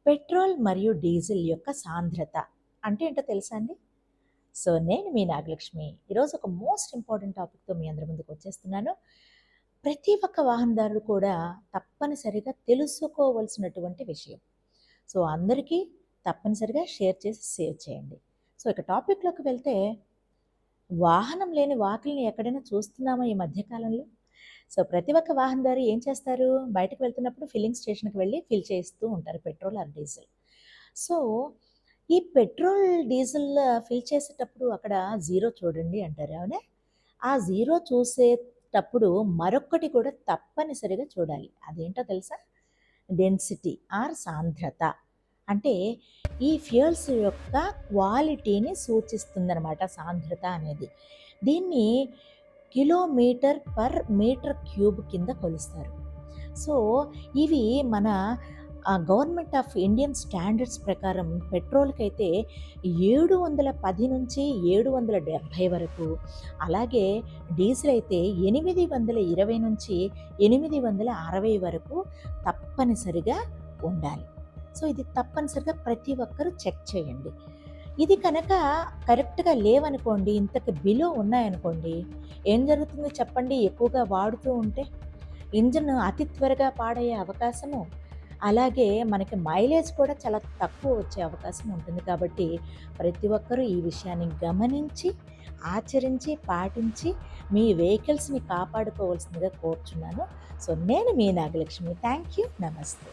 Petrol మరియు diesel యొక్క సాంద్రత అంటే ఏంటో తెలుసా అండి? సో నేను మీ నాగలక్ష్మి ఈరోజు ఒక మోస్ట్ ఇంపార్టెంట్ టాపిక్తో మీ అందరి ముందుకు వచ్చేస్తున్నాను. ప్రతి ఒక్క వాహనదారుడు కూడా తప్పనిసరిగా తెలుసుకోవలసినటువంటి విషయం. సో అందరికీ తప్పనిసరిగా షేర్ చేసి సేవ్ చేయండి. సో ఇక టాపిక్లోకి వెళ్తే, వాహనం లేని వాకిలిని ఎక్కడైనా చూస్తున్నామా ఈ మధ్యకాలంలో? సో ప్రతి ఒక్క వాహనదారు ఏం చేస్తారు? బయటకు వెళ్తున్నప్పుడు ఫిల్లింగ్ స్టేషన్‌కి వెళ్ళి ఫిల్ చేస్తూ ఉంటారు పెట్రోల్ ఆర్ డీజిల్. సో ఈ పెట్రోల్, డీజిల్ ఫిల్ చేసేటప్పుడు అక్కడ జీరో చూడండి అంటారు. అవునా? ఆ జీరో చూసేటప్పుడు మరొక్కటి కూడా తప్పనిసరిగా చూడాలి. అదేంటో తెలుసా? డెన్సిటీ ఆర్ సాంద్రత. అంటే ఈ ఫ్యూయల్స్ యొక్క క్వాలిటీని సూచిస్తుందనమాట సాంద్రత అనేది. దీన్ని కిలోమీటర్ పర్ మీటర్ క్యూబ్ కింద కొలుస్తారు. సో ఇవి మన గవర్నమెంట్ ఆఫ్ ఇండియన్ స్టాండర్డ్స్ ప్రకారం పెట్రోల్‌కైతే 710 నుంచి 770 వరకు, అలాగే డీజిల్ అయితే 820 నుంచి 860 వరకు తప్పనిసరిగా ఉండాలి. సో ఇది తప్పనిసరిగా ప్రతి ఒక్కరూ చెక్ చేయండి. ఇది కనుక కరెక్ట్‌గా లేవనుకోండి, ఇంతకు బిలో ఉన్నాయనుకోండి, ఏం జరుగుతుంది చెప్పండి? ఎక్కువగా వాడుతూ ఉంటే ఇంజిన్ అతి త్వరగా పాడయ్యే అవకాశము, అలాగే మనకి మైలేజ్ కూడా చాలా తక్కువ వచ్చే అవకాశం ఉంటుంది. కాబట్టి ప్రతి ఒక్కరూ ఈ విషయాన్ని గమనించి, ఆచరించి, పాటించి మీ వెహికల్స్‌ని కాపాడుకోవాల్సిందిగా కోరుచున్నాను. సో నేను మీ నాగలక్ష్మి. Thank you. నమస్తే.